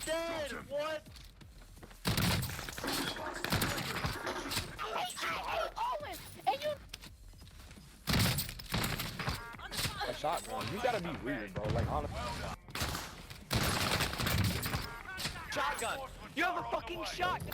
dead! What? A shotgun. You gotta be weird, bro. Like, honestly. Shotgun! You have a fucking shotgun!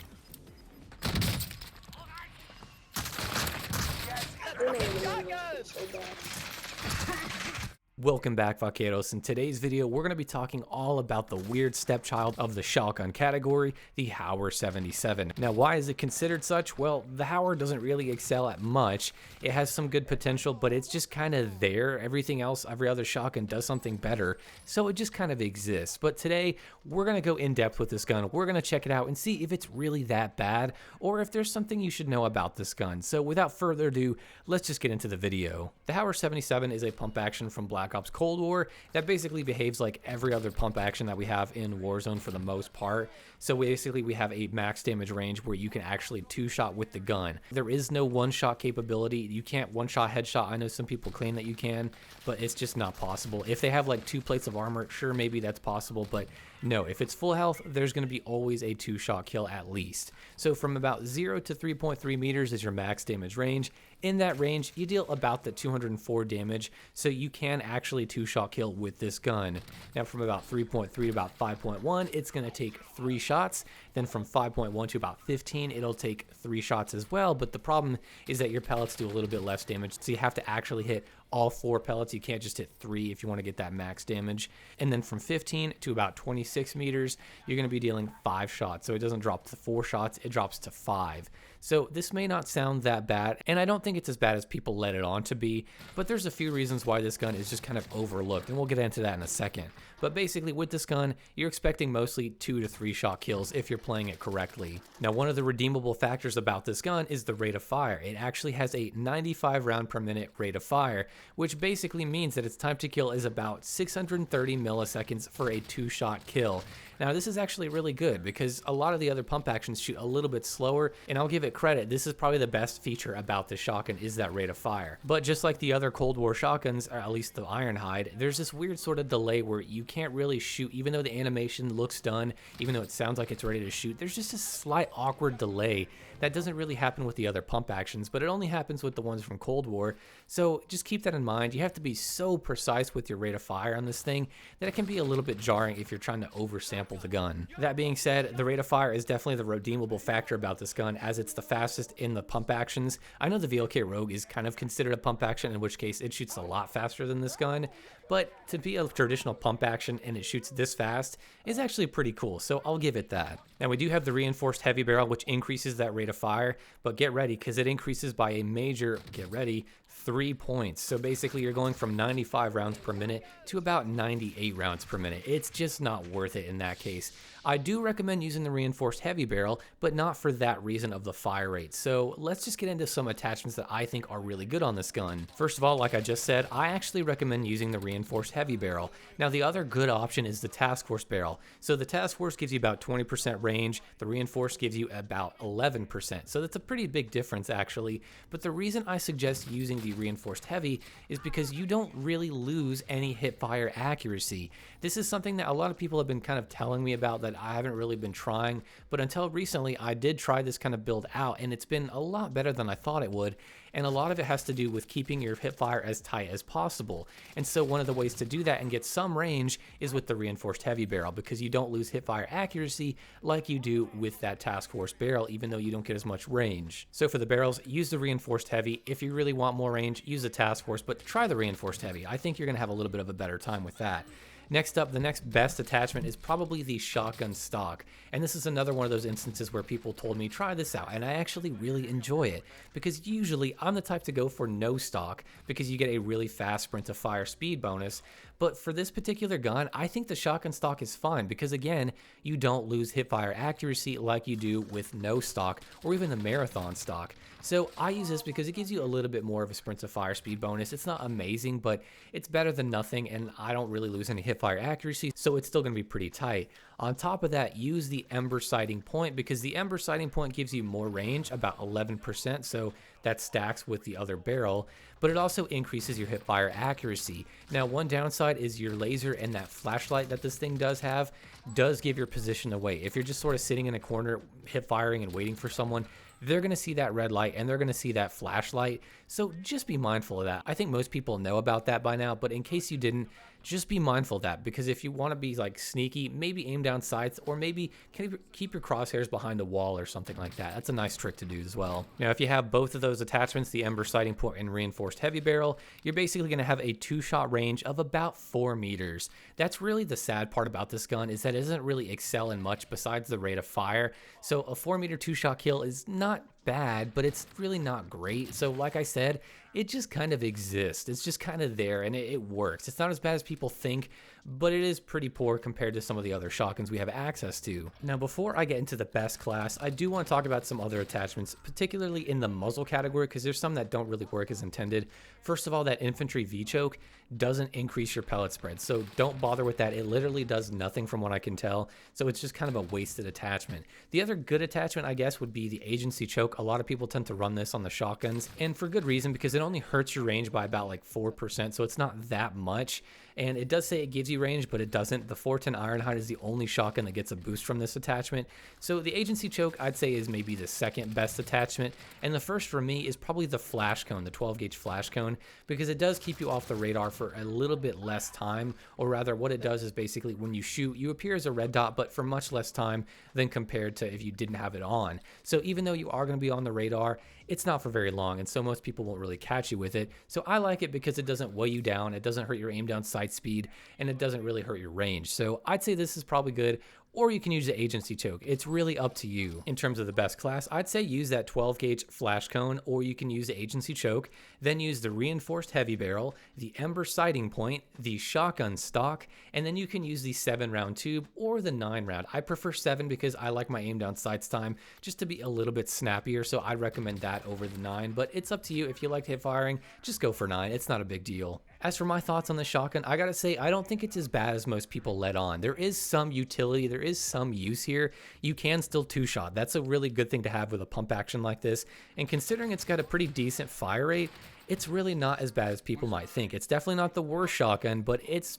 Welcome back, Vaqueros. In today's video, we're going to be talking all about the weird stepchild of the shotgun category, the Hauer 77. Now, why is it considered such? Well, the Hauer doesn't really excel at much. It has some good potential, but it's just kind of there. Everything else, every other shotgun does something better, so it just kind of exists. But today, we're going to go in depth with this gun. We're going to check it out and see if it's really that bad, or if there's something you should know about this gun. So without further ado, let's just get into the video. The Hauer 77 is a pump action from Black Ops Cold War that basically behaves like every other pump action that we have in Warzone for the most part. So basically we have a max damage range where you can actually two-shot with the gun. There is no one-shot capability. You can't one-shot headshot. I know some people claim that you can, but it's just not possible. If they have like 2 plates of armor, sure, maybe that's possible, but no, if it's full health, there's going to be always a 2-shot kill at least. So from about 0 to 3.3 meters is your max damage range. In that range, you deal about the 204 damage, so you can actually 2-shot kill with this gun. Now from about 3.3 to about 5.1, it's going to take 3 shots. Then from 5.1 to about 15, it'll take 3 shots as well, but the problem is that your pellets do a little bit less damage, so you have to actually hit all 4 pellets. You can't just hit 3 if you want to get that max damage. And then from 15 to about 26 meters, you're going to be dealing 5 shots. So it doesn't drop to 4 shots, it drops to 5. So this may not sound that bad, and I don't think it's as bad as people let it on to be, but there's a few reasons why this gun is just kind of overlooked, and we'll get into that in a second. But basically with this gun, you're expecting mostly 2 to 3 shot kills if you're playing it correctly. Now, one of the redeemable factors about this gun is the rate of fire. It actually has a 95 round per minute rate of fire, which basically means that its time to kill is about 630 milliseconds for a 2-shot kill. Now, this is actually really good because a lot of the other pump actions shoot a little bit slower, and I'll give it credit, this is probably the best feature about this shotgun is that rate of fire. But just like the other Cold War shotguns, or at least the Ironhide, there's this weird sort of delay where you can't really shoot, even though the animation looks done, even though it sounds like it's ready to shoot, there's just a slight awkward delay. That doesn't really happen with the other pump actions, but it only happens with the ones from Cold War. So just keep that in mind. You have to be so precise with your rate of fire on this thing that it can be a little bit jarring if you're trying to oversample the gun. That being said, the rate of fire is definitely the redeemable factor about this gun, as it's the fastest in the pump actions. I know the VLK Rogue is kind of considered a pump action, in which case it shoots a lot faster than this gun, but to be a traditional pump action and it shoots this fast is actually pretty cool, so I'll give it that. Now we do have the reinforced heavy barrel, which increases that rate of fire, but get ready because it increases by a major, get ready, 3 points. So basically you're going from 95 rounds per minute to about 98 rounds per minute. It's just not worth it in that case. I do recommend using the reinforced heavy barrel, but not for that reason of the fire rate. So let's just get into some attachments that I think are really good on this gun. First of all, like I just said, I actually recommend using the reinforced heavy barrel. Now the other good option is the task force barrel. So the task force gives you about 20% range, the reinforced gives you about 11%. So that's a pretty big difference actually, but the reason I suggest using the reinforced heavy is because you don't really lose any hip fire accuracy. This is something that a lot of people have been kind of telling me about that I haven't really been trying, but until recently I did try this kind of build out, and it's been a lot better than I thought it would. And a lot of it has to do with keeping your hip fire as tight as possible. And so one of the ways to do that and get some range is with the reinforced heavy barrel, because you don't lose hip fire accuracy like you do with that task force barrel, even though you don't get as much range. So for the barrels, use the reinforced heavy. If you really want more range, use the task force, but try the reinforced heavy. I think you're going to have a little bit of a better time with that. Next up, the next best attachment is probably the shotgun stock. And this is another one of those instances where people told me, try this out. And I actually really enjoy it because usually I'm the type to go for no stock because you get a really fast sprint to fire speed bonus. But for this particular gun, I think the shotgun stock is fine because again, you don't lose hip fire accuracy like you do with no stock or even the marathon stock. So I use this because it gives you a little bit more of a sprint to fire speed bonus. It's not amazing, but it's better than nothing, and I don't really lose any hip fire accuracy, so it's still going to be pretty tight. On top of that, use the Ember Sighting Point, because the Ember Sighting Point gives you more range, about 11%, so that stacks with the other barrel, but it also increases your hip fire accuracy. Now, one downside is your laser and that flashlight that this thing does have does give your position away. If you're just sort of sitting in a corner hip firing and waiting for someone, they're going to see that red light and they're going to see that flashlight. So just be mindful of that. I think most people know about that by now, but in case you didn't, just be mindful of that, because if you want to be like sneaky, maybe aim down sights, or maybe keep your crosshairs behind a wall or something like that. That's a nice trick to do as well. Now, if you have both of those attachments, the Ember Sighting Point and Reinforced Heavy Barrel, you're basically going to have a 2-shot range of about 4 meters. That's really the sad part about this gun, is that it doesn't really excel in much besides the rate of fire. So a 4-meter 2-shot kill is not bad, but it's really not great. So like I said, it just kind of exists. It's just kind of there, and it works. It's not as bad as people think, but it is pretty poor compared to some of the other shotguns we have access to. Now, before I get into the best class, I do want to talk about some other attachments, particularly in the muzzle category, because there's some that don't really work as intended. First of all, that infantry V-choke doesn't increase your pellet spread, so don't bother with that. It literally does nothing from what I can tell, so it's just kind of a wasted attachment. The other good attachment, I guess, would be the agency choke. A lot of people tend to run this on the shotguns, and for good reason, because it only hurts your range by about like 4%, so it's not that much. And it does say it gives you range, but it doesn't. The 410 Ironhide is the only shotgun that gets a boost from this attachment. So the agency choke, I'd say, is maybe the second best attachment. And the first for me is probably the flash cone, the 12-gauge flash cone, because it does keep you off the radar for a little bit less time. Or rather, what it does is basically when you shoot, you appear as a red dot, but for much less time than compared to if you didn't have it on. So even though you are going to be on the radar, it's not for very long, and so most people won't really catch you with it. So I like it because it doesn't weigh you down, it doesn't hurt your aim down sight speed, and it doesn't really hurt your range. So I'd say this is probably good, or you can use the agency choke. It's really up to you. In terms of the best class, I'd say use that 12-gauge flash cone, or you can use the agency choke, then use the reinforced heavy barrel, the Ember Sighting Point, the shotgun stock, and then you can use the 7-round tube or the 9-round. I prefer 7 because I like my aim down sights time just to be a little bit snappier, so I'd recommend that over the 9, but it's up to you. If you like hip firing, just go for 9. It's not a big deal. As for my thoughts on the shotgun, I gotta say, I don't think it's as bad as most people let on. There is some utility, there is some use here. You can still 2-shot. That's a really good thing to have with a pump action like this, and considering it's got a pretty decent fire rate, it's really not as bad as people might think. It's definitely not the worst shotgun, but it's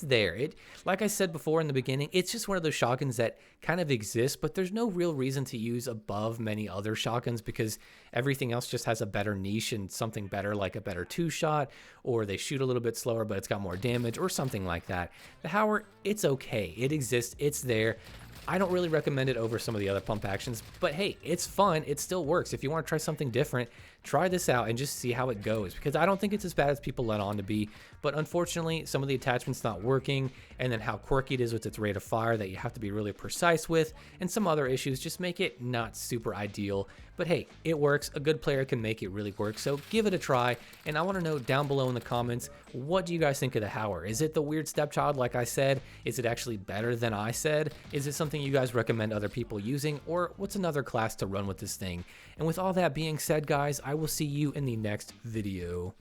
there. Like I said before in the beginning, it's just one of those shotguns that kind of exists, but there's no real reason to use above many other shotguns because everything else just has a better niche and something better, like a better 2-shot, or they shoot a little bit slower but it's got more damage or something like that. The Hauer, it's okay. It exists. It's there. I don't really recommend it over some of the other pump actions, but hey, it's fun. It still works. If you want to try something different, try this out and just see how it goes, because I don't think it's as bad as people let on to be, but unfortunately, some of the attachments not working, and then how quirky it is with its rate of fire that you have to be really precise with, and some other issues just make it not super ideal. But hey, it works. A good player can make it really work, so give it a try, and I want to know down below in the comments, what do you guys think of the Hauer? Is it the weird stepchild like I said? Is it actually better than I said? Is it something you guys recommend other people using, or what's another class to run with this thing? And with all that being said, guys, I will see you in the next video.